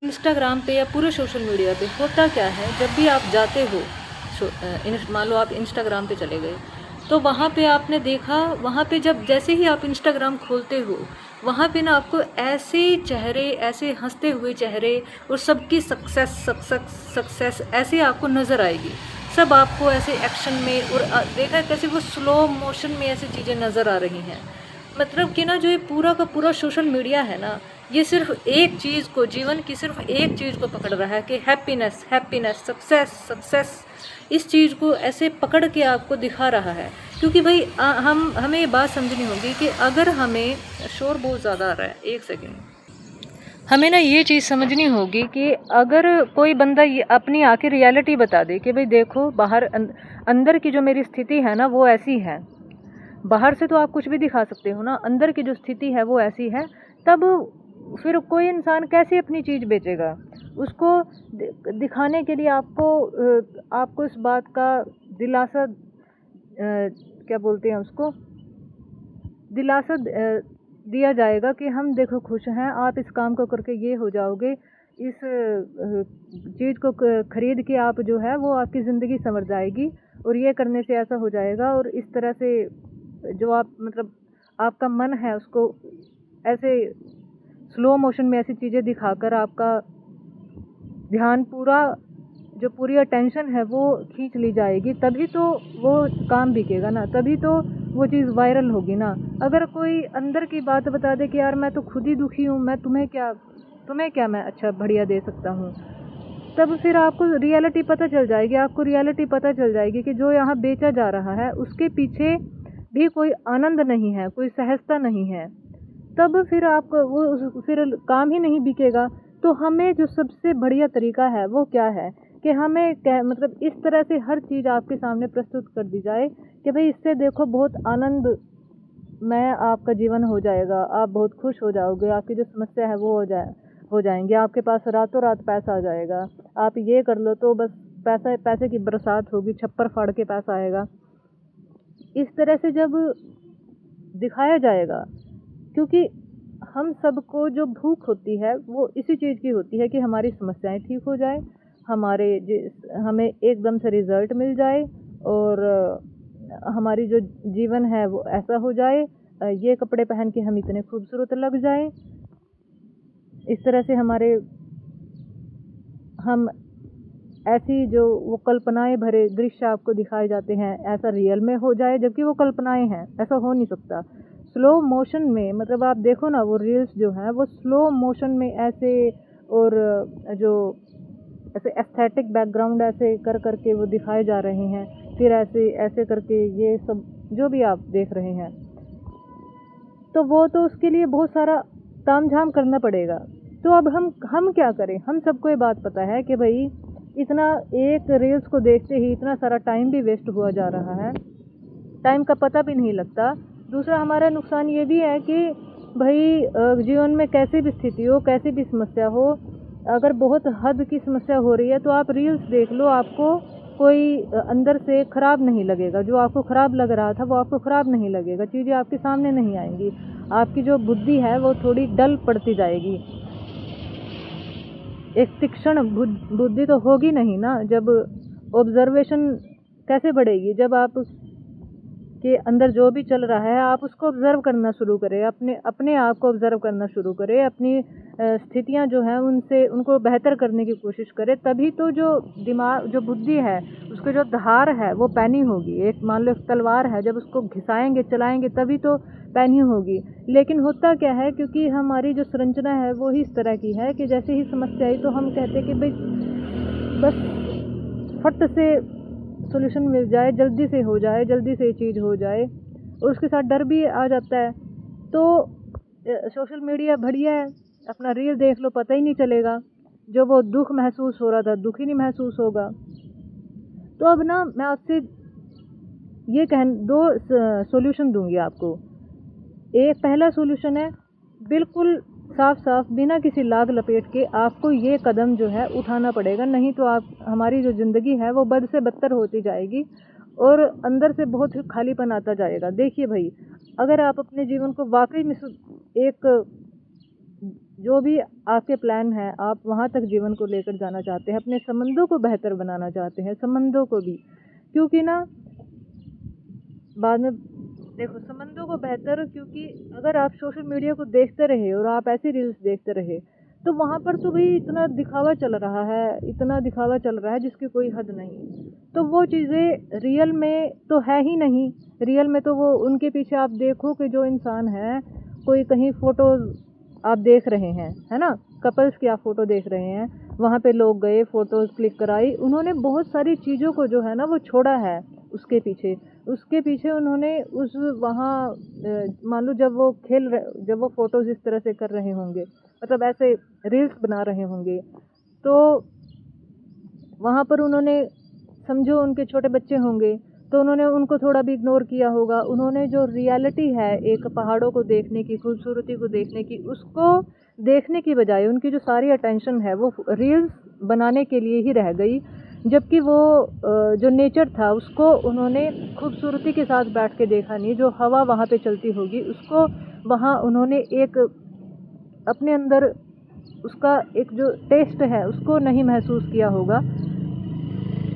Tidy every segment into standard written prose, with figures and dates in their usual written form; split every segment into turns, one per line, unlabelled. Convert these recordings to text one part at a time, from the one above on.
Instagram पे या पूरे सोशल मीडिया पे होता क्या है, जब भी आप जाते हो, मान लो आप इंस्टाग्राम पे चले गए, तो वहाँ पे आपने देखा, वहाँ पे जब जैसे ही आप इंस्टाग्राम खोलते हो, वहाँ पे ना आपको ऐसे चेहरे, ऐसे हंसते हुए चेहरे और सबकी सक्सेस सक्सेस सक्सेस ऐसे आपको नज़र आएगी। सब आपको ऐसे एक्शन में, और देखा है कैसे वो स्लो मोशन में ऐसी चीज़ें नज़र आ रही हैं। मतलब कि ना जो ये पूरा का पूरा सोशल मीडिया है ना, ये सिर्फ एक चीज़ को, जीवन की सिर्फ एक चीज़ को पकड़ रहा है कि हैप्पीनेस हैप्पीनेस, सक्सेस सक्सेस। इस चीज़ को ऐसे पकड़ के आपको दिखा रहा है। क्योंकि भाई हमें ये बात समझनी होगी कि अगर हमें, शोर बहुत ज़्यादा आ रहा है, एक सेकेंड, हमें ना ये चीज़ समझनी होगी कि अगर कोई बंदा ये अपनी आके रियलिटी बता दे कि भाई देखो, बाहर अंदर की जो मेरी स्थिति है ना वो ऐसी है। बाहर से तो आप कुछ भी दिखा सकते हो ना, अंदर की जो स्थिति है वो ऐसी है। तब फिर कोई इंसान कैसे अपनी चीज़ बेचेगा? उसको दिखाने के लिए आपको इस बात का दिलासा, क्या बोलते हैं उसको, दिलासा दिया जाएगा कि हम देखो खुश हैं, आप इस काम को करके ये हो जाओगे, इस चीज़ को खरीद के आप जो है वो आपकी ज़िंदगी संवर जाएगी, और ये करने से ऐसा हो जाएगा, और इस तरह से जो आप मतलब आपका मन है उसको ऐसे स्लो मोशन में ऐसी चीज़ें दिखाकर आपका ध्यान पूरा, जो पूरी अटेंशन है वो खींच ली जाएगी। तभी तो वो काम बिकेगा ना, तभी तो वो चीज़ वायरल होगी ना। अगर कोई अंदर की बात बता दे कि यार मैं तो खुद ही दुखी हूँ, मैं तुम्हें क्या मैं अच्छा बढ़िया दे सकता हूँ, तब फिर आपको रियलिटी पता चल जाएगी। आपको रियलिटी पता चल जाएगी कि जो यहाँ बेचा जा रहा है उसके पीछे भी कोई आनंद नहीं है, कोई सहजता नहीं है। तब फिर आपको वो फिर काम ही नहीं बिकेगा। तो हमें जो सबसे बढ़िया तरीका है वो क्या है कि हमें मतलब इस तरह से हर चीज़ आपके सामने प्रस्तुत कर दी जाए कि भाई इससे देखो बहुत आनंद में आपका जीवन हो जाएगा, आप बहुत खुश हो जाओगे, आपकी जो समस्या है वो हो जाएंगी, आपके पास रातों रात पैसा आ जाएगा, आप ये कर लो तो बस पैसे की बरसात होगी, छप्पर फाड़ के पैसा आएगा। इस तरह से जब दिखाया जाएगा, क्योंकि हम सबको जो भूख होती है वो इसी चीज़ की होती है कि हमारी समस्याएं ठीक हो जाए, हमें एकदम से रिजल्ट मिल जाए, और हमारी जो जीवन है वो ऐसा हो जाए, ये कपड़े पहन के हम इतने खूबसूरत लग जाए। इस तरह से हम ऐसी जो वो कल्पनाएं भरे दृश्य आपको दिखाए जाते हैं, ऐसा रियल में हो जाए, जबकि वो कल्पनाएं हैं, ऐसा हो नहीं सकता। स्लो मोशन में मतलब आप देखो ना, वो रील्स जो हैं वो स्लो मोशन में ऐसे, और जो ऐसे एस्थेटिक बैकग्राउंड ऐसे कर करके वो दिखाए जा रहे हैं, फिर ऐसे ऐसे करके ये सब जो भी आप देख रहे हैं, तो वो तो उसके लिए बहुत सारा तामझाम करना पड़ेगा। तो अब हम क्या करें? हम सबको ये बात पता है कि भाई इतना एक रील्स को देखते ही इतना सारा टाइम भी वेस्ट हुआ जा रहा है, टाइम का पता भी नहीं लगता। दूसरा हमारा नुकसान ये भी है कि भाई जीवन में कैसी भी स्थिति हो, कैसी भी समस्या हो, अगर बहुत हद की समस्या हो रही है तो आप रील्स देख लो, आपको कोई अंदर से खराब नहीं लगेगा। जो आपको खराब लग रहा था वो आपको खराब नहीं लगेगा, चीज़ें आपके सामने नहीं आएंगी, आपकी जो बुद्धि है वो थोड़ी डल पड़ती जाएगी। एक तीक्ष्ण बुद्धि तो होगी नहीं ना। जब ऑब्जर्वेशन कैसे बढ़ेगी? जब आप के अंदर जो भी चल रहा है आप उसको ऑब्जर्व करना शुरू करें, अपने अपने आप को ऑब्जर्व करना शुरू करें, अपनी स्थितियां जो हैं उनसे उनको बेहतर करने की कोशिश करें। तभी तो जो दिमाग, जो बुद्धि है, उसकी जो धार है वो पैनी होगी। एक मान लो एक तलवार है, जब उसको घिसाएंगे चलाएंगे तभी तो पैनी होगी। लेकिन होता क्या है, क्योंकि हमारी जो संरचना है वो ही इस तरह की है कि जैसे ही समस्या आई तो हम कहते कि भाई बस फट से सोल्यूशन मिल जाए, जल्दी से हो जाए, जल्दी से ये चीज़ हो जाए, और उसके साथ डर भी आ जाता है। तो सोशल मीडिया बढ़िया है, अपना रील देख लो, पता ही नहीं चलेगा। जो वो दुख महसूस हो रहा था दुख ही नहीं महसूस होगा। तो अब ना मैं आपसे ये दो सॉल्यूशन दूंगी आपको। एक पहला सॉल्यूशन है, बिल्कुल साफ साफ बिना किसी लाग लपेट के आपको ये कदम जो है उठाना पड़ेगा, नहीं तो आप हमारी जो ज़िंदगी है वो बद से बदतर होती जाएगी, और अंदर से बहुत ही खालीपन आता जाएगा। देखिए भाई, अगर आप अपने जीवन को वाकई में एक जो भी आपके प्लान है, आप वहाँ तक जीवन को लेकर जाना चाहते हैं, अपने संबंधों को बेहतर बनाना चाहते हैं, संबंधों को भी, क्योंकि ना बाद में देखो संबंधों को बेहतर, क्योंकि अगर आप सोशल मीडिया को देखते रहे और आप ऐसी रील्स देखते रहे तो वहाँ पर तो भाई इतना दिखावा चल रहा है, इतना दिखावा चल रहा है जिसकी कोई हद नहीं। तो वो चीज़ें रियल में तो है ही नहीं। रियल में तो वो उनके पीछे आप देखो कि जो इंसान है, कोई कहीं फ़ोटोज़ आप देख रहे हैं, है ना, कपल्स की आप फ़ोटो देख रहे हैं, वहाँ पे लोग गए, फ़ोटोज़ क्लिक कराई, उन्होंने बहुत सारी चीज़ों को जो है ना वो छोड़ा है उसके पीछे। उसके पीछे उन्होंने उस वहाँ मान लो जब वो फ़ोटोज़ इस तरह से कर रहे होंगे, मतलब ऐसे रील्स बना रहे होंगे, तो वहाँ पर उन्होंने समझो उनके छोटे बच्चे होंगे तो उन्होंने उनको थोड़ा भी इग्नोर किया होगा। उन्होंने जो रियलिटी है एक पहाड़ों को देखने की, खूबसूरती को देखने की, उसको देखने की बजाय उनकी जो सारी अटेंशन है वो रील्स बनाने के लिए ही रह गई। जबकि वो जो नेचर था उसको उन्होंने खूबसूरती के साथ बैठ के देखा नहीं, जो हवा वहाँ पे चलती होगी उसको वहाँ उन्होंने एक अपने अंदर उसका एक जो टेस्ट है उसको नहीं महसूस किया होगा।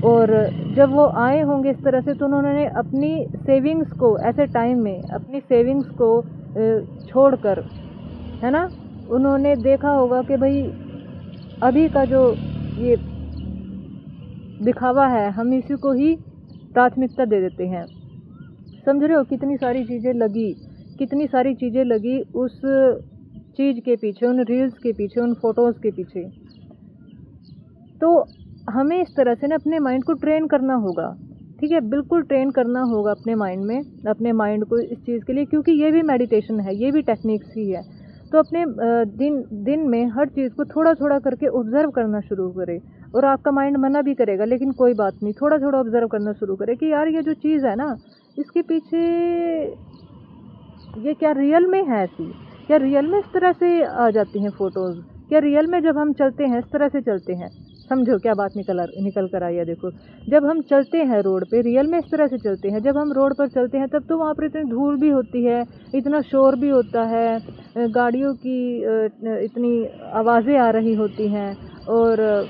और जब वो आए होंगे इस तरह से तो उन्होंने अपनी सेविंग्स को ऐसे टाइम में अपनी सेविंग्स को छोड़कर, है ना, उन्होंने देखा होगा कि भाई अभी का जो ये दिखावा है हम इसी को ही प्राथमिकता दे देते हैं। समझ रहे हो कितनी सारी चीज़ें लगी, कितनी सारी चीज़ें लगी उस चीज़ के पीछे, उन रील्स के पीछे, उन फ़ोटोज़ के पीछे। तो हमें इस तरह से ना अपने माइंड को ट्रेन करना होगा, ठीक है, बिल्कुल ट्रेन करना होगा अपने माइंड में, अपने माइंड को इस चीज़ के लिए, क्योंकि ये भी मेडिटेशन है, ये भी टेक्निक्स ही है। तो अपने दिन में हर चीज़ को थोड़ा थोड़ा करके ऑब्ज़र्व करना शुरू करें। और आपका माइंड मना भी करेगा लेकिन कोई बात नहीं, थोड़ा थोड़ा ऑब्ज़र्व करना शुरू करें कि यार ये जो चीज़ है ना इसके पीछे ये क्या रियल में है ऐसी, क्या रियल में इस तरह से आ जाती हैं फ़ोटोज़, क्या रियल में जब हम चलते हैं इस तरह से चलते हैं। समझो क्या बात निकल कर आई है। देखो जब हम चलते हैं रोड पे रियल में इस तरह से चलते हैं, जब हम रोड पर चलते हैं तब तो वहाँ पर इतनी धूल भी होती है, इतना शोर भी होता है, गाड़ियों की इतनी आवाज़ें आ रही होती हैं, और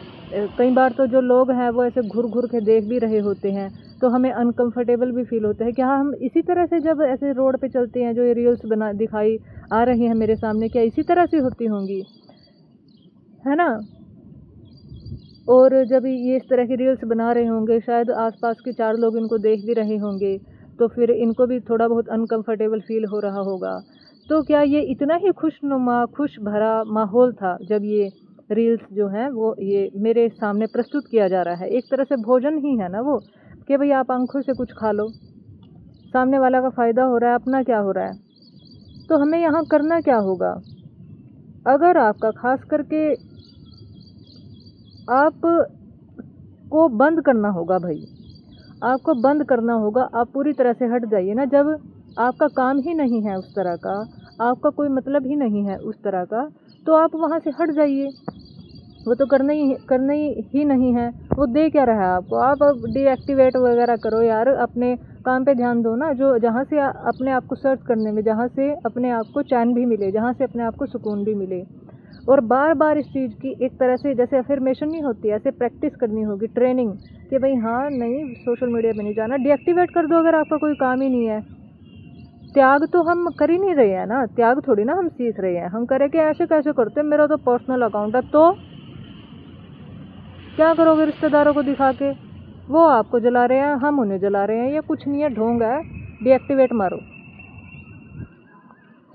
कई बार तो जो लोग हैं वो ऐसे घूर घूर के देख भी रहे होते हैं, तो हमें अनकंफर्टेबल भी फील होता है। क्या हम इसी तरह से जब ऐसे रोड पे चलते हैं, जो ये रील्स बना दिखाई आ रही हैं मेरे सामने, क्या इसी तरह से होती होंगी, है ना। और जब ये इस तरह की रील्स बना रहे होंगे, शायद आसपास के 4 लोग इनको देख भी रहे होंगे, तो फिर इनको भी थोड़ा बहुत अनकंफर्टेबल फील हो रहा होगा। तो क्या ये इतना ही खुशनुमा, खुश भरा माहौल था जब ये रील्स जो हैं वो ये मेरे सामने प्रस्तुत किया जा रहा है। एक तरह से भोजन ही है ना वो, कि भाई आप आंखों से कुछ खा लो, सामने वाला का फ़ायदा हो रहा है, अपना क्या हो रहा है। तो हमें यहाँ करना क्या होगा, अगर आपका खास करके आप को बंद करना होगा भाई, आपको बंद करना होगा। आप पूरी तरह से हट जाइए ना, जब आपका काम ही नहीं है उस तरह का, आपका कोई मतलब ही नहीं है उस तरह का, तो आप वहाँ से हट जाइए। वो तो करना ही नहीं है, वो दे क्या रहा है आपको। आप अब डीएक्टिवेट वगैरह करो यार, अपने काम पे ध्यान दो ना, जो जहाँ से अपने आप को सर्च करने में, जहाँ से अपने आप को चैन भी मिले, जहाँ से अपने आप को सुकून भी मिले। और बार बार इस चीज़ की एक तरह से जैसे अफर्मेशन नहीं होती, ऐसे प्रैक्टिस करनी होगी, ट्रेनिंग, कि भाई हाँ नहीं सोशल मीडिया पे नहीं जाना। डीएक्टिवेट कर दो अगर आपका कोई काम ही नहीं है। त्याग तो हम कर ही नहीं रहे हैं ना, त्याग थोड़ी ना हम सीख रहे हैं। हम करें कि ऐसे कैसे करते हैं, मेरा तो पर्सनल अकाउंट है, तो क्या करोगे रिश्तेदारों को दिखा के, वो आपको जला रहे हैं, हम उन्हें जला रहे हैं, ये कुछ नहीं है, ढोंग है। डीएक्टिवेट मारो,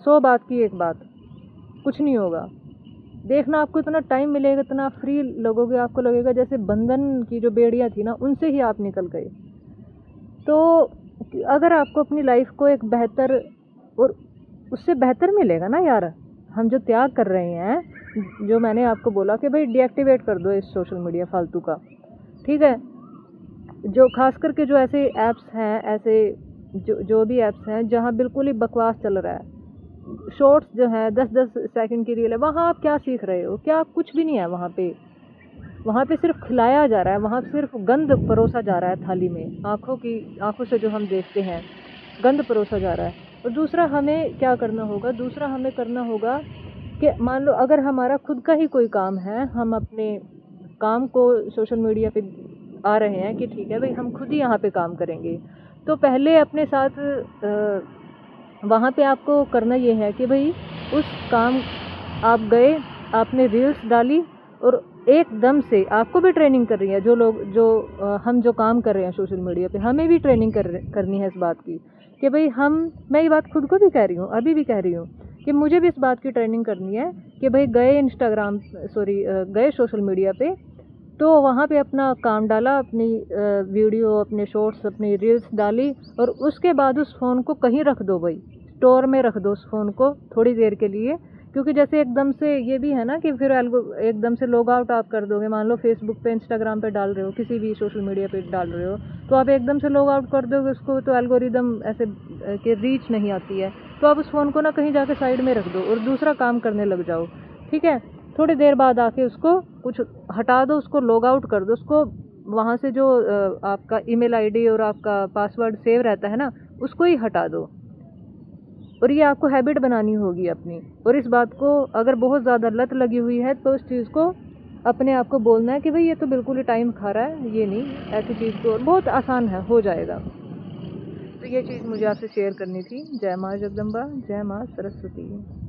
100 बात की एक बात, कुछ नहीं होगा। देखना आपको इतना टाइम मिलेगा, इतना फ्री लगोगे, आपको लगेगा जैसे बंधन की जो बेड़ियाँ थी ना उनसे ही आप निकल गए। तो अगर आपको अपनी लाइफ को एक बेहतर और उससे बेहतर मिलेगा ना यार, हम जो त्याग कर रहे हैं, जो मैंने आपको बोला कि भाई डीएक्टिवेट कर दो इस सोशल मीडिया फालतू का, ठीक है। जो खास करके जो ऐसे ऐप्स हैं, ऐसे जो भी ऐप्स हैं जहाँ बिल्कुल ही बकवास चल रहा है, शॉर्ट्स जो है 10-10 सेकंड की रील है, वहाँ आप क्या सीख रहे हो, क्या कुछ भी नहीं है वहाँ पे। वहाँ पे सिर्फ खिलाया जा रहा है, वहाँ सिर्फ गंद परोसा जा रहा है थाली में, आँखों से जो हम देखते हैं गंद परोसा जा रहा है। और दूसरा हमें क्या करना होगा, दूसरा हमें करना होगा कि मान लो अगर हमारा खुद का ही कोई काम है, हम अपने काम को सोशल मीडिया पे आ रहे हैं कि ठीक है भाई हम खुद ही यहाँ पे काम करेंगे, तो पहले अपने साथ वहाँ पे आपको करना ये है कि भाई उस काम आप गए, आपने रील्स डाली और एकदम से आपको भी ट्रेनिंग कर रही है जो लोग हम जो काम कर रहे हैं सोशल मीडिया पे, हमें भी ट्रेनिंग करनी है इस बात की कि भाई मैं ये बात खुद को भी कह रही हूँ, अभी भी कह रही हूँ कि मुझे भी इस बात की ट्रेनिंग करनी है कि भाई गए सोशल मीडिया पे, तो वहाँ पे अपना काम डाला, अपनी वीडियो, अपने शॉर्ट्स, अपनी रील्स डाली और उसके बाद उस फ़ोन को कहीं रख दो भाई, स्टोर में रख दो उस फ़ोन को थोड़ी देर के लिए। क्योंकि जैसे एकदम से ये भी है ना कि फिर एकदम से लॉग आउट आप कर दोगे, मान लो फेसबुक पे, इंस्टाग्राम पे डाल रहे हो, किसी भी सोशल मीडिया पे डाल रहे हो, तो आप एकदम से लॉग आउट कर दोगे उसको, तो एल्गोरिदम ऐसे कि रीच नहीं आती है, तो आप उस फ़ोन को ना कहीं जाके साइड में रख दो और दूसरा काम करने लग जाओ, ठीक है। थोड़ी देर बाद आके उसको कुछ हटा दो, उसको लॉग आउट कर दो, उसको वहाँ से जो आपका ईमेल आईडी और आपका पासवर्ड सेव रहता है ना, उसको ही हटा दो। और ये आपको हैबिट बनानी होगी अपनी, और इस बात को अगर बहुत ज़्यादा लत लगी हुई है तो उस चीज़ को अपने आप को बोलना है कि भाई ये तो बिल्कुल ही टाइम खा रहा है, ये नहीं, ऐसी चीज़ को बहुत आसान है, हो जाएगा। तो ये चीज़ मुझे आपसे शेयर करनी थी। जय माँ जगदम्बा, जय माँ सरस्वती।